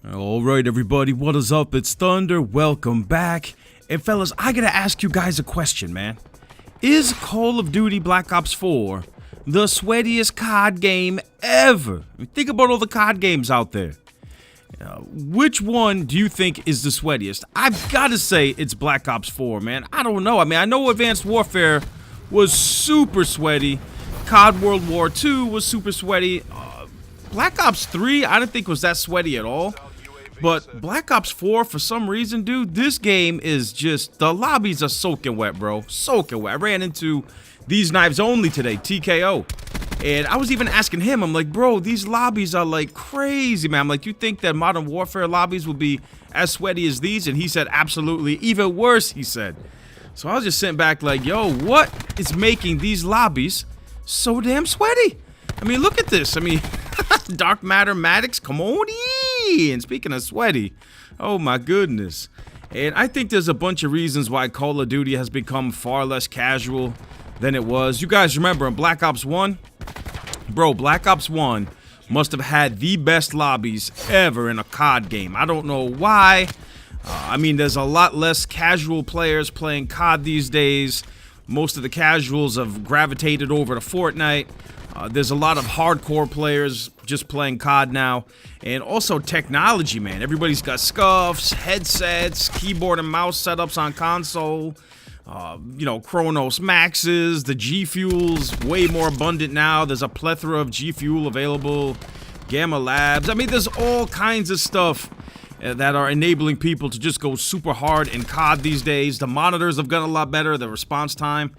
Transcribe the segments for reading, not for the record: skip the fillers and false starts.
Alright everybody, what is up? It's Thunder, welcome back. And fellas, I gotta ask you guys a question, man. Is Call of Duty Black Ops 4 the sweatiest COD game ever? I mean, think about all the COD games out there. Which one do you think is the sweatiest? I've gotta say it's Black Ops 4, man. I don't know. I mean, I know Advanced Warfare was super sweaty. COD World War II was super sweaty. Black Ops 3, I didn't think was that sweaty at all. But Black Ops 4, for some reason, dude, this game is just, the lobbies are soaking wet, bro. Soaking wet. I ran into These Knives Only today, TKO. And I was even asking him, I'm like, bro, these lobbies are like crazy, man. I'm like, you think that Modern Warfare lobbies will be as sweaty as these? And he said, absolutely. Even worse, he said. So I was just sitting back like, yo, what is making these lobbies so damn sweaty? I mean, look at this. I mean, Dark Matter Maddox, come on in. And speaking of sweaty, oh my goodness. And I think there's a bunch of reasons why Call of Duty has become far less casual than it was. You guys remember in Black Ops 1? Bro, Black Ops 1 must have had the best lobbies ever in a COD game. I don't know why. I mean, there's a lot less casual players playing COD these days. Most of the casuals have gravitated over to Fortnite. There's a lot of hardcore players just playing COD now. And also technology, man. Everybody's got Scufs, headsets, keyboard and mouse setups on console. You know, Chronos Maxes, the G Fuel's way more abundant now. There's a plethora of G Fuel available. Gamma Labs. I mean, there's all kinds of stuff that are enabling people to just go super hard in COD these days. The monitors have gotten a lot better. The response time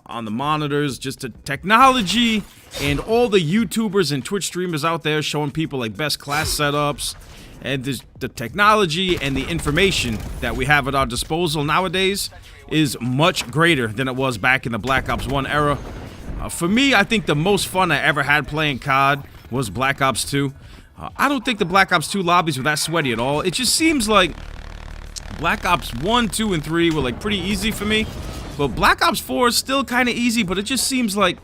on the monitors, just the technology, and all the YouTubers and Twitch streamers out there showing people like best class setups, and the technology and the information that we have at our disposal nowadays is much greater than it was back in the Black Ops 1 era. For me, I think the most fun I ever had playing COD was Black Ops 2. I don't think the Black Ops 2 lobbies were that sweaty at all. It just seems like Black Ops 1, 2, and 3 were like pretty easy for me. But Black Ops 4 is still kind of easy, but it just seems like,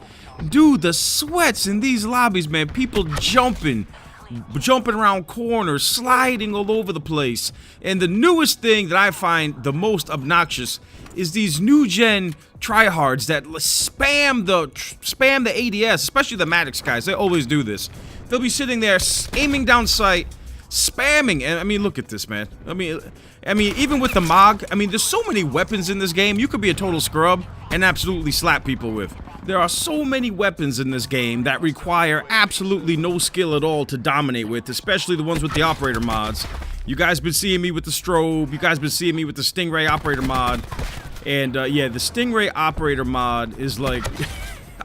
dude, the sweats in these lobbies, man. People jumping around corners, sliding all over the place. And the newest thing that I find the most obnoxious is these new gen tryhards that spam the ADS, especially the Maddox guys. They always do this. They'll be sitting there aiming down sight, spamming, and I mean, look at this, man. I mean, even with the MOG, I mean, there's so many weapons in this game. You could be a total scrub and absolutely slap people with. There are so many weapons in this game that require absolutely no skill at all to dominate with, especially the ones with the operator mods. You guys been seeing me with the strobe. You guys been seeing me with the Stingray operator mod. And yeah, the Stingray operator mod is like,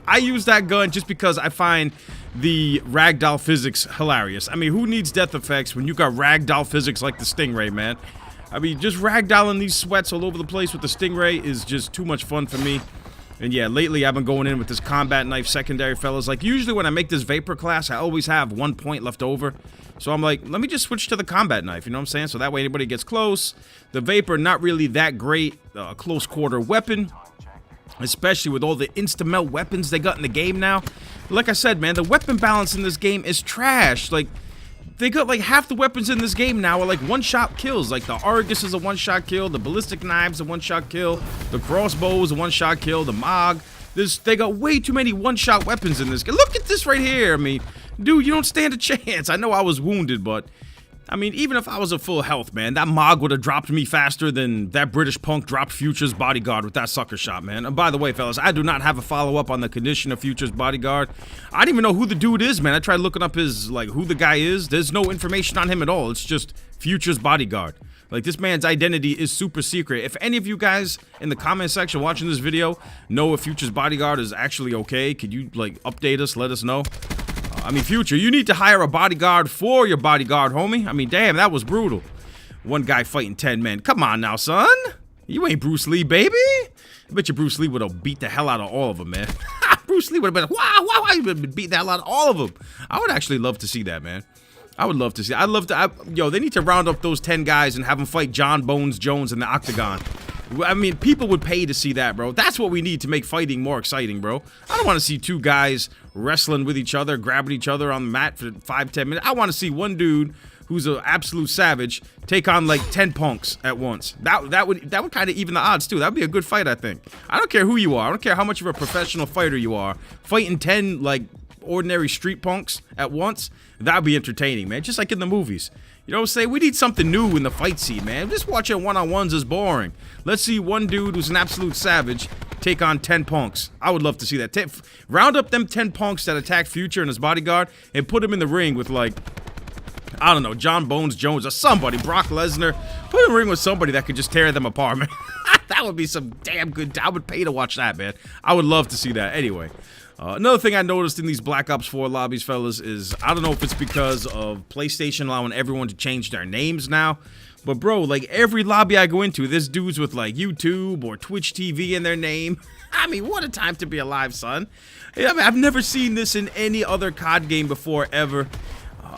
I use that gun just because I find the ragdoll physics hilarious. I mean, who needs death effects when you got ragdoll physics like the Stingray, man? I mean, just ragdolling these sweats all over the place with the Stingray is just too much fun for me. And yeah, lately I've been going in with this combat knife secondary, fellas. Like, usually when I make this Vapor class, I always have 1 point left over. So I'm like, let me just switch to the combat knife, you know what I'm saying? So that way anybody gets close. The Vapor, not really that great close quarter weapon, especially with all the insta-melt weapons they got in the game now. Like I said, man, the weapon balance in this game is trash. Like, they got like half the weapons in this game now are like one-shot kills. Like the Argus is a one-shot kill, the ballistic knives a one-shot kill, the crossbow is a one-shot kill, the MOG. They got way too many one-shot weapons in this game. Look at this right here. I mean, dude, you don't stand a chance. I know I was wounded, but I mean, even if I was at full health, man, that MOG would have dropped me faster than that British punk dropped Future's bodyguard with that sucker shot, man. And by the way, fellas, I do not have a follow-up on the condition of Future's bodyguard. I don't even know who the dude is, man. I tried looking up his, like, who the guy is. There's no information on him at all. It's just Future's bodyguard. Like, this man's identity is super secret. If any of you guys in the comment section watching this video know if Future's bodyguard is actually okay, could you, like, update us, let us know? I mean, Future, you need to hire a bodyguard for your bodyguard, homie. I mean, damn, that was brutal. One guy fighting 10 men. Come on now, son. You ain't Bruce Lee, baby. I bet you Bruce Lee would have beat the hell out of all of them, man. Bruce Lee would have been, wow, he would have beat the hell out of all of them. I would actually love to see that, man. I would love to see. Yo, they need to round up those 10 guys and have them fight John Bones Jones in the octagon. I mean, people would pay to see that, bro. That's what we need to make fighting more exciting, bro. I don't want to see two guys wrestling with each other, grabbing each other on the mat for 5-10 minutes. I want to see one dude who's an absolute savage, take on like 10 punks at once. That would kind of even the odds too. That would be a good fight, I think. I don't care who you are. I don't care how much of a professional fighter you are. Fighting 10 like ordinary street punks at once, that would be entertaining, man. Just like in the movies. You know what I'm saying? We need something new in the fight scene, man. Just watching one-on-ones is boring. Let's see one dude who's an absolute savage take on 10 punks. I would love to see that. Round up them 10 punks that attacked Future and his bodyguard and put him in the ring with, like, I don't know, John Bones Jones or somebody, Brock Lesnar. Put him in the ring with somebody that could just tear them apart, man. That would be some damn good. I would pay to watch that, man. I would love to see that. Anyway. Another thing I noticed in these Black Ops 4 lobbies, fellas, is I don't know if it's because of PlayStation allowing everyone to change their names now, but bro, like every lobby I go into, there's dudes with like YouTube or Twitch TV in their name. I mean, what a time to be alive, son. I mean, I've never seen this in any other COD game before, ever.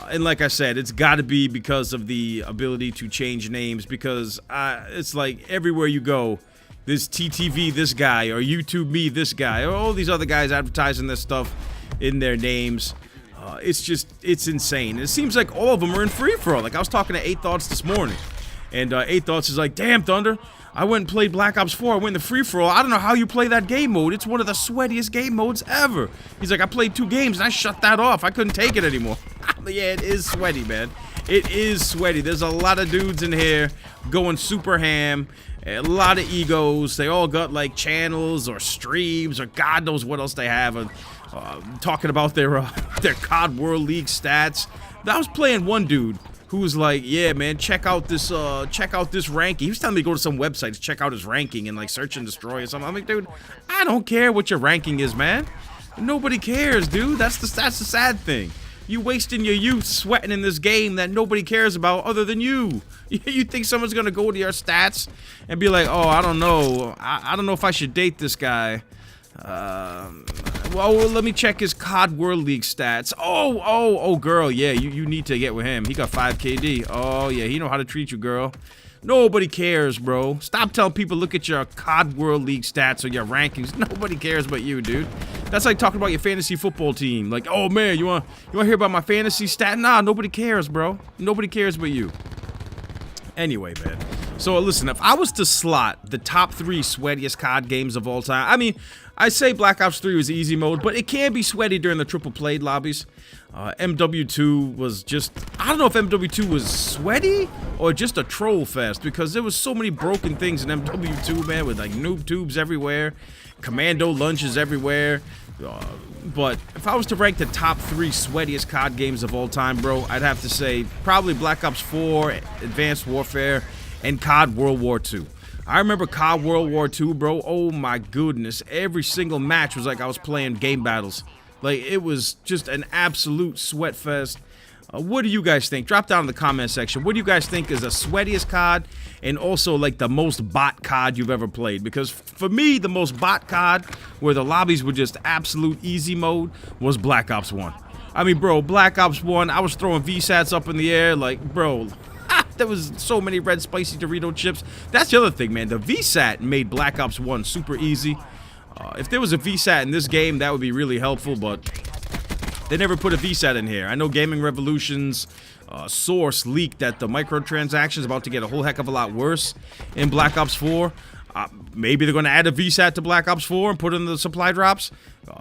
And like I said, it's got to be because of the ability to change names, because it's like everywhere you go, this TTV this guy, or YouTube me this guy, or all these other guys advertising this stuff in their names. It's insane. It seems like all of them are in free-for-all. Like I was talking to 8 Thoughts this morning, and 8 Thoughts is like, damn, Thunder, I went and played Black Ops 4, I went in the free-for-all. I don't know how you play that game mode. It's one of the sweatiest game modes ever. He's like, I played 2 games and I shut that off. I couldn't take it anymore. Yeah, it is sweaty, man. It is sweaty. There's a lot of dudes in here going super ham. A lot of egos. They all got like channels or streams or God knows what else they have. Talking about their COD World League stats. I was playing one dude who was like, yeah, man, check out this ranking. He was telling me to go to some website to check out his ranking and like search and destroy or something. I'm like, dude, I don't care what your ranking is, man. Nobody cares, dude. That's the sad thing. You wasting your youth sweating in this game that nobody cares about other than you. You think someone's gonna go to your stats and be like, oh, I don't know. I don't know if I should date this guy. Well, let me check his COD World League stats. Oh, girl, yeah, you need to get with him. He got 5 KD. Oh, yeah, he know how to treat you, girl. Nobody cares, bro. Stop telling people look at your COD World League stats or your rankings. Nobody cares but you, dude. That's like talking about your fantasy football team. Like, oh man, you want to hear about my fantasy stat? Nah, nobody cares, bro. Nobody cares but you. Anyway, man. So listen, if I was to slot the top 3 sweatiest COD games of all time, I mean, I say Black Ops 3 was easy mode, but it can be sweaty during the triple played lobbies. MW2 was just, I don't know if MW2 was sweaty or just a troll fest, because there was so many broken things in MW2, man, with like noob tubes everywhere, commando lunges everywhere. But if I was to rank the top 3 sweatiest COD games of all time, bro, I'd have to say probably Black Ops 4, Advanced Warfare, and COD World War II. I remember COD World War II, bro. Oh my goodness. Every single match was like I was playing game battles. Like, it was just an absolute sweat fest. What do you guys think? Drop down in the comment section. What do you guys think is the sweatiest COD, and also like the most bot COD you've ever played? Because for me, the most bot COD, where the lobbies were just absolute easy mode, was Black Ops 1. I mean, bro, Black Ops 1, I was throwing VSATs up in the air, like, bro, there was so many red spicy Dorito chips. That's the other thing, man. The VSAT made Black Ops 1 super easy. If there was a VSAT in this game, that would be really helpful, but they never put a VSAT in here. I know Gaming Revolution's source leaked that the microtransactions is about to get a whole heck of a lot worse in Black Ops 4. Maybe they're going to add a VSAT to Black Ops 4 and put in the supply drops.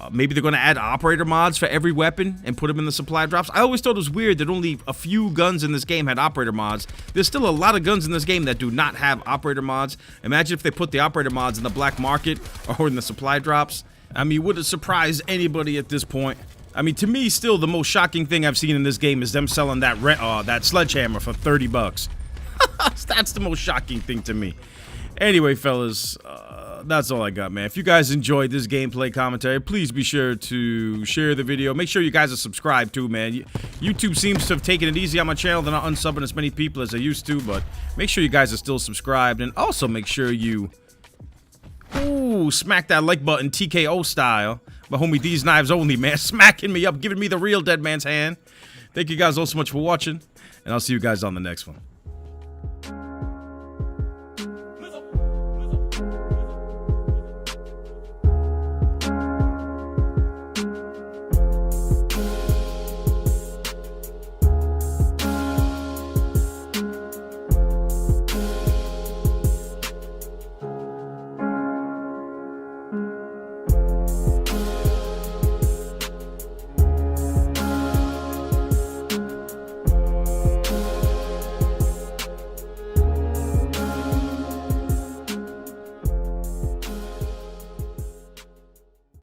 Maybe they're going to add operator mods for every weapon and put them in the supply drops. I always thought it was weird that only a few guns in this game had operator mods. There's still a lot of guns in this game that do not have operator mods. Imagine if they put the operator mods in the black market or in the supply drops. I mean, would it surprise anybody at this point? I mean, to me, still the most shocking thing I've seen in this game is them selling that sledgehammer for 30 bucks. That's the most shocking thing to me. Anyway, fellas, that's all I got, man. If you guys enjoyed this gameplay commentary, please be sure to share the video. Make sure you guys are subscribed too, man. YouTube seems to have taken it easy on my channel. They're not unsubbing as many people as they used to, but make sure you guys are still subscribed. And also make sure you smack that like button TKO style. My homie These Knives Only, man, smacking me up, giving me the real dead man's hand. Thank you guys all so much for watching, and I'll see you guys on the next one.